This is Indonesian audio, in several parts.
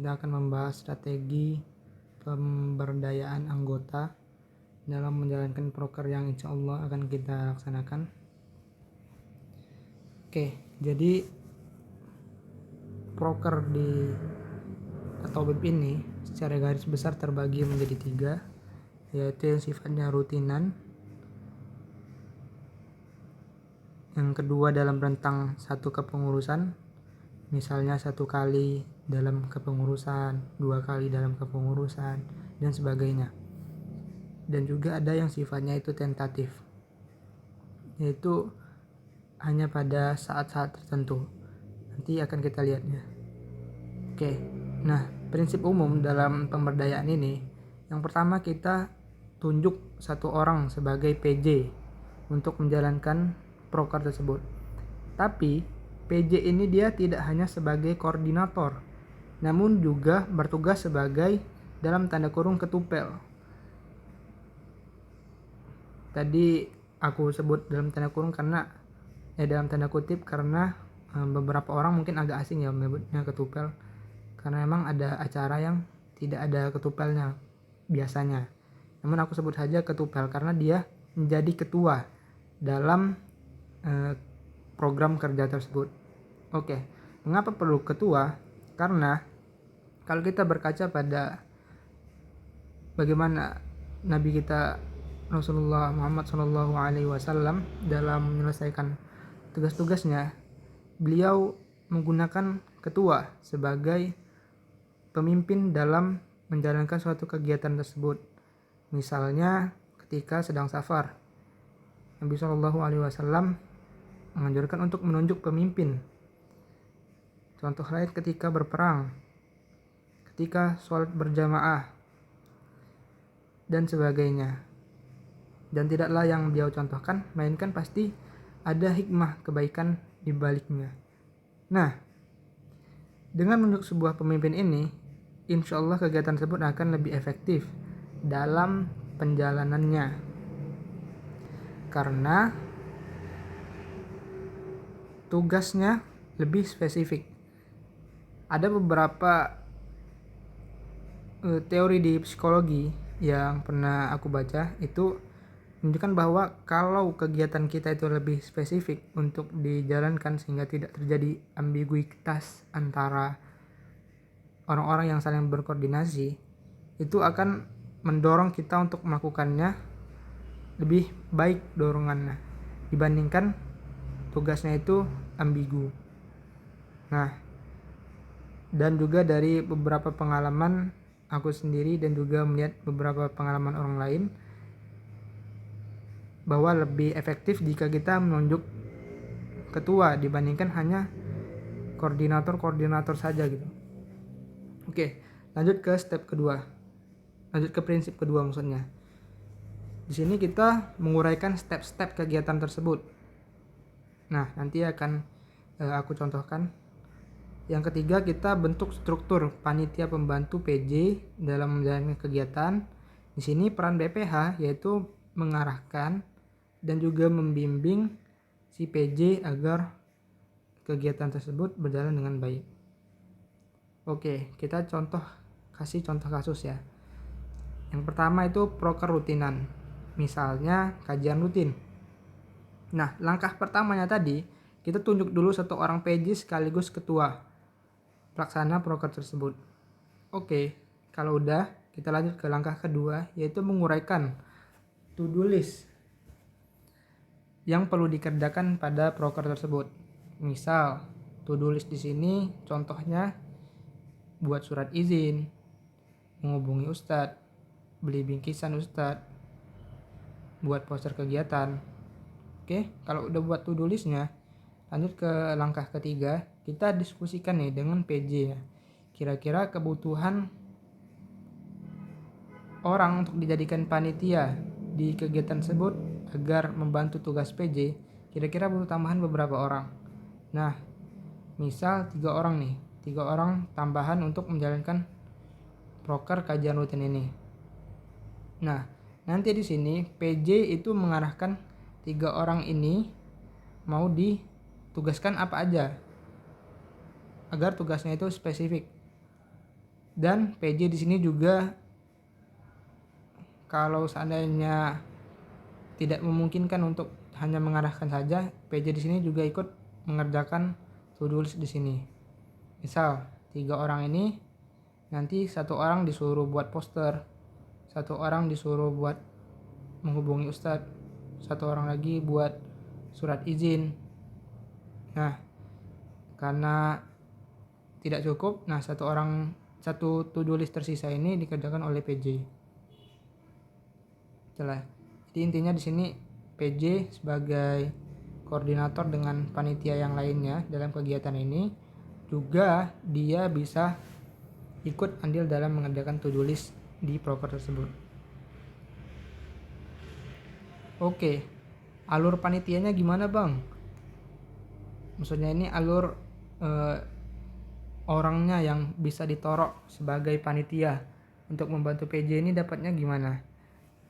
kita akan membahas strategi pemberdayaan anggota dalam menjalankan proker yang insya Allah akan kita laksanakan. Oke, jadi proker atau BEP ini secara garis besar terbagi menjadi 3, yaitu yang sifatnya rutinan, yang kedua dalam rentang satu kepengurusan, misalnya 1 kali dalam kepengurusan, 2 kali dalam kepengurusan, dan sebagainya. Dan juga ada yang sifatnya itu tentatif, yaitu hanya pada saat-saat tertentu. Nanti akan kita lihatnya. Oke, nah prinsip umum dalam pemberdayaan ini, yang pertama kita tunjuk 1 orang sebagai PJ untuk menjalankan proker tersebut. Tapi PJ ini dia tidak hanya sebagai koordinator, namun juga bertugas sebagai dalam tanda kurung ketupel. Tadi aku sebut dalam tanda kurung dalam tanda kutip karena beberapa orang mungkin agak asing ya menyebutnya ketupel, karena memang ada acara yang tidak ada ketupelnya biasanya. Namun aku sebut saja ketupel karena dia menjadi ketua dalam program kerja tersebut. Oke, mengapa perlu ketua? Karena kalau kita berkaca pada bagaimana Nabi kita Rasulullah Muhammad SAW dalam menyelesaikan tugas-tugasnya, beliau menggunakan ketua sebagai pemimpin dalam menjalankan suatu kegiatan tersebut. Misalnya ketika sedang safar, Nabi SAW menganjurkan untuk menunjuk pemimpin. Contoh lain ketika berperang, ketika sholat berjamaah, dan sebagainya. Dan tidaklah yang beliau contohkan, melainkan pasti ada hikmah kebaikan di baliknya. Nah, dengan menunjuk sebuah pemimpin ini, insya Allah kegiatan tersebut akan lebih efektif dalam penjalanannya. Karena tugasnya lebih spesifik. Ada beberapa teori di psikologi yang pernah aku baca itu menunjukkan bahwa kalau kegiatan kita itu lebih spesifik untuk dijalankan sehingga tidak terjadi ambiguitas antara orang-orang yang saling berkoordinasi, itu akan mendorong kita untuk melakukannya lebih baik dorongannya dibandingkan tugasnya itu ambigu. Nah, dan juga dari beberapa pengalaman aku sendiri dan juga melihat beberapa pengalaman orang lain, bahwa lebih efektif jika kita menunjuk ketua dibandingkan hanya koordinator saja gitu. Oke, lanjut ke step kedua. Lanjut ke prinsip kedua maksudnya. Di sini kita menguraikan step-step kegiatan tersebut. Nah, nanti akan aku contohkan. Yang ketiga, kita bentuk struktur panitia pembantu PJ dalam menjalankan kegiatan. Di sini peran BPH yaitu mengarahkan dan juga membimbing si PJ agar kegiatan tersebut berjalan dengan baik. Oke, kita kasih contoh kasus ya. Yang pertama itu proker rutinan, misalnya kajian rutin. Nah, langkah pertamanya tadi, kita tunjuk dulu 1 orang PJ sekaligus ketua pelaksana proker tersebut. Oke, kalau udah, kita lanjut ke langkah kedua, yaitu menguraikan to-do list yang perlu dikerjakan pada proker tersebut. Misal, to-do list di sini contohnya buat surat izin, menghubungi ustadz, beli bingkisan ustadz, buat poster kegiatan. Oke, kalau udah buat to-do listnya, lanjut ke langkah ketiga, kita diskusikan nih dengan PJ ya. Kira-kira kebutuhan orang untuk dijadikan panitia di kegiatan tersebut agar membantu tugas PJ, kira-kira butuh tambahan beberapa orang. Nah, misal 3 orang nih, 3 orang tambahan untuk menjalankan proker kajian rutin ini. Nah, nanti di sini PJ itu mengarahkan 3 orang ini mau ditugaskan apa aja agar tugasnya itu spesifik. Dan PJ di sini juga kalau seandainya tidak memungkinkan untuk hanya mengarahkan saja, PJ di sini juga ikut mengerjakan to-do list di sini. Misal 3 orang ini nanti 1 orang disuruh buat poster, 1 orang disuruh buat menghubungi ustadz, 1 orang lagi buat surat izin. Nah, karena tidak cukup, satu to-do list tersisa ini dikerjakan oleh PJ. Jadi intinya di sini PJ sebagai koordinator dengan panitia yang lainnya dalam kegiatan ini, juga dia bisa ikut andil dalam mengerjakan to-do list di proker tersebut. Oke, alur panitianya gimana bang? Maksudnya ini alur orangnya yang bisa ditorok sebagai panitia untuk membantu PJ ini dapatnya gimana?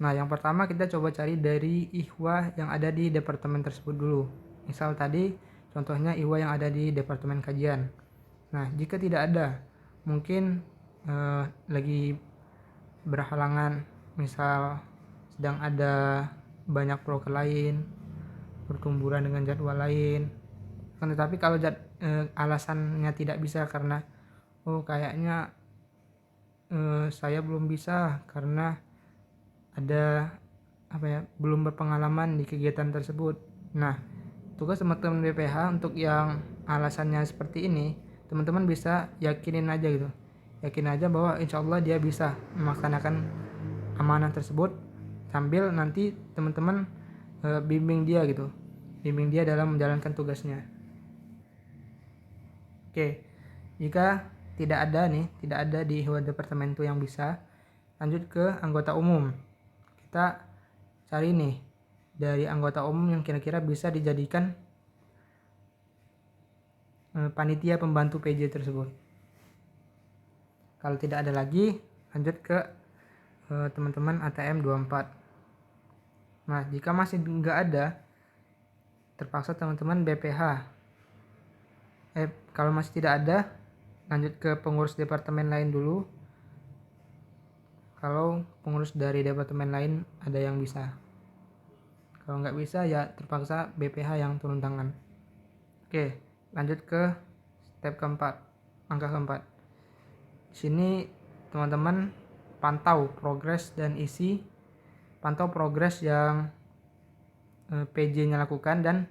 Nah, yang pertama kita coba cari dari ihwa yang ada di departemen tersebut dulu. Misal tadi contohnya ihwa yang ada di departemen kajian. Nah, jika tidak ada, mungkin lagi berhalangan, misal sedang ada banyak proker lain, berkumpulan dengan jadwal lain. Tetapi kalau alasannya tidak bisa karena kayaknya saya belum bisa karena ada belum berpengalaman di kegiatan tersebut. Nah, tugas teman-teman BPH untuk yang alasannya seperti ini, teman-teman bisa yakinin aja gitu, yakin aja bahwa insya Allah dia bisa melaksanakan amanah tersebut, sambil nanti teman-teman bimbing dia dalam menjalankan tugasnya. Oke, jika tidak ada di departemen itu yang bisa, lanjut ke anggota umum. Kita cari nih dari anggota umum yang kira-kira bisa dijadikan panitia pembantu PJ tersebut. Kalau tidak ada lagi, lanjut ke teman-teman ATM 24. Nah, jika masih nggak ada, terpaksa teman-teman BPH. Kalau masih tidak ada, lanjut ke pengurus departemen lain dulu. Kalau pengurus dari departemen lain ada yang bisa. Kalau nggak bisa ya terpaksa BPH yang turun tangan. Oke, lanjut ke step keempat, angka keempat. Di sini teman-teman pantau progres yang PJ-nya lakukan, dan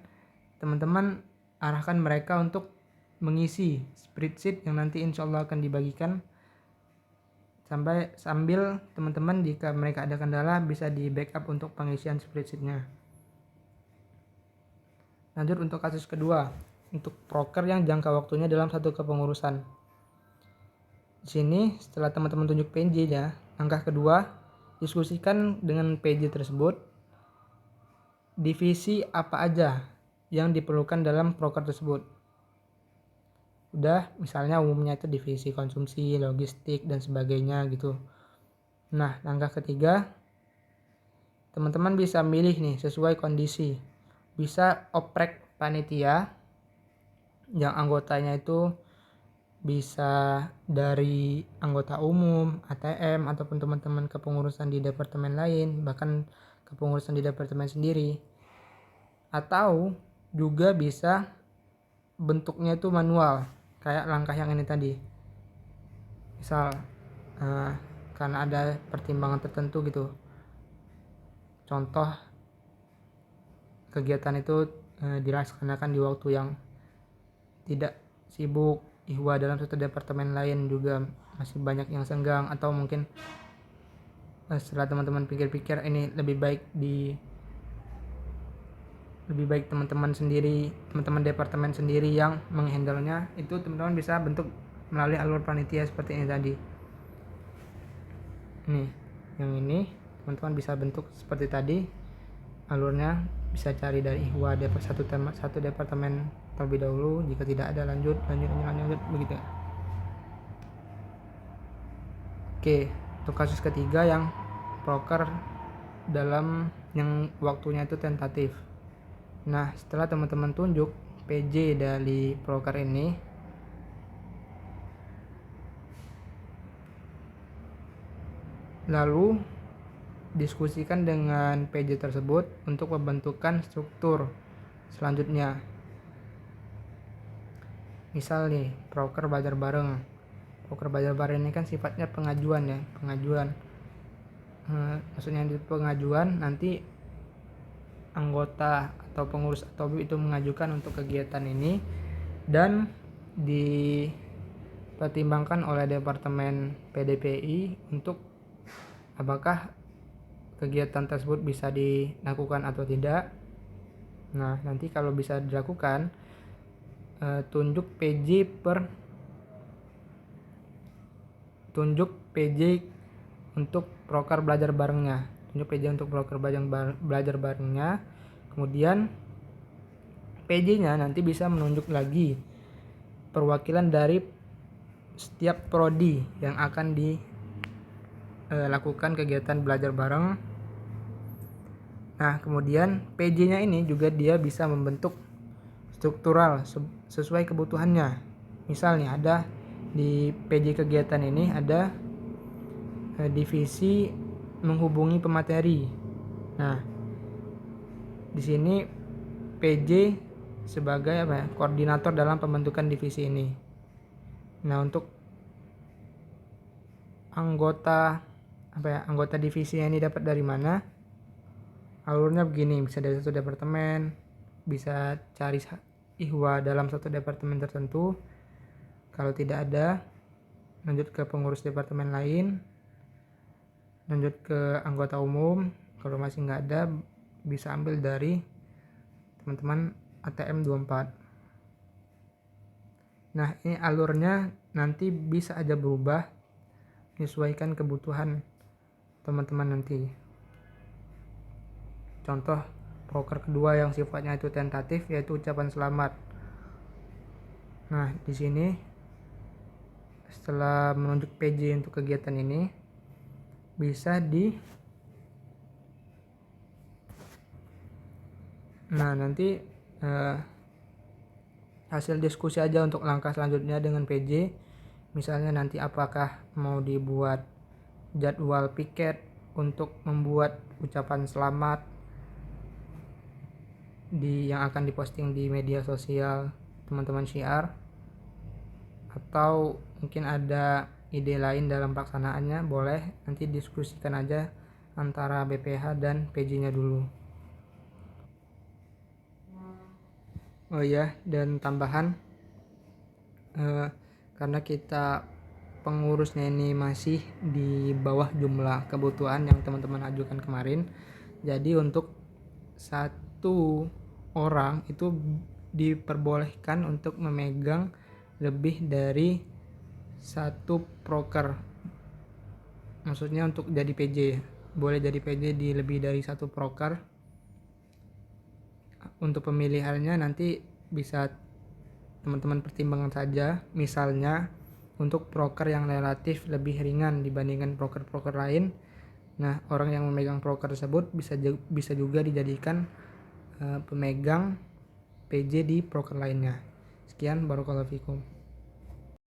teman-teman arahkan mereka untuk mengisi spreadsheet yang nanti insya Allah akan dibagikan, sambil teman-teman jika mereka ada kendala bisa di backup untuk pengisian spreadsheetnya. Lanjut untuk kasus kedua, untuk proker yang jangka waktunya dalam satu kepengurusan. Di sini setelah teman-teman tunjuk PJ-nya, langkah kedua, diskusikan dengan PJ tersebut divisi apa aja yang diperlukan dalam proker tersebut. Udah, misalnya umumnya itu divisi konsumsi, logistik, dan sebagainya gitu. Nah, langkah ketiga, teman-teman bisa milih nih sesuai kondisi. Bisa oprek panitia yang anggotanya itu bisa dari anggota umum, ATM, ataupun teman-teman kepengurusan di departemen lain, bahkan kepengurusan di departemen sendiri. Atau juga bisa bentuknya itu manual, kayak langkah yang ini tadi. Misal karena ada pertimbangan tertentu gitu, contoh kegiatan itu dilaksanakan di waktu yang tidak sibuk, ihwa dalam satu departemen lain juga masih banyak yang senggang, atau mungkin setelah teman-teman pikir-pikir ini lebih baik teman-teman departemen sendiri yang menghandle-nya, itu teman-teman bisa bentuk melalui alur panitia seperti ini tadi. Nih, yang ini teman-teman bisa bentuk seperti tadi. Alurnya bisa cari dari ihwa satu departemen terlebih dahulu, jika tidak ada lanjut begitu. Oke, untuk kasus ketiga yang proker dalam yang waktunya itu tentatif. Nah, setelah teman-teman tunjuk PJ dari proker ini, Lalu diskusikan dengan PJ tersebut untuk pembentukan struktur selanjutnya. Misal nih, proker belajar bareng. Proker belajar bareng ini kan sifatnya pengajuan ya, maksudnya di pengajuan nanti anggota atau pengurus atau itu mengajukan untuk kegiatan ini dan dipertimbangkan oleh Departemen PDPI untuk apakah kegiatan tersebut bisa dilakukan atau tidak. Nah, nanti kalau bisa dilakukan, tunjuk PJ untuk proker belajar barengnya. Kemudian PJ-nya nanti bisa menunjuk lagi perwakilan dari setiap prodi yang akan dilakukan kegiatan belajar bareng. Nah, kemudian PJ-nya ini juga dia bisa membentuk struktural sesuai kebutuhannya. Misalnya ada di PJ kegiatan ini ada divisi menghubungi pemateri. Nah, di sini PJ sebagai koordinator dalam pembentukan divisi ini. Nah, untuk anggota divisi ini dapat dari mana? Alurnya begini, bisa dari satu departemen, bisa cari ihwa dalam satu departemen tertentu. Kalau tidak ada, lanjut ke pengurus departemen lain, lanjut ke anggota umum. Kalau masih nggak ada, bisa ambil dari teman-teman ATM 24. Nah, ini alurnya nanti bisa aja berubah menyesuaikan kebutuhan teman-teman nanti. Contoh proker kedua yang sifatnya itu tentatif yaitu ucapan selamat. Nah, di sini setelah menunjuk PJ untuk kegiatan ini bisa nanti hasil diskusi aja untuk langkah selanjutnya dengan PJ. Misalnya nanti apakah mau dibuat jadwal piket untuk membuat ucapan selamat yang akan diposting di media sosial teman-teman syiar, atau mungkin ada ide lain dalam pelaksanaannya, boleh nanti diskusikan aja antara BPH dan PJ-nya dulu. Oh iya, dan tambahan, karena kita pengurusnya ini masih di bawah jumlah kebutuhan yang teman-teman ajukan kemarin, jadi untuk satu orang itu diperbolehkan untuk memegang lebih dari satu proker. Maksudnya untuk jadi PJ, boleh jadi PJ di lebih dari satu proker. Untuk pemilihannya nanti bisa teman-teman pertimbangkan saja. Misalnya untuk proker yang relatif lebih ringan dibandingkan proker-proker lain, nah orang yang memegang proker tersebut bisa juga dijadikan pemegang PJ di proker lainnya. Sekian, barakallahu fikum.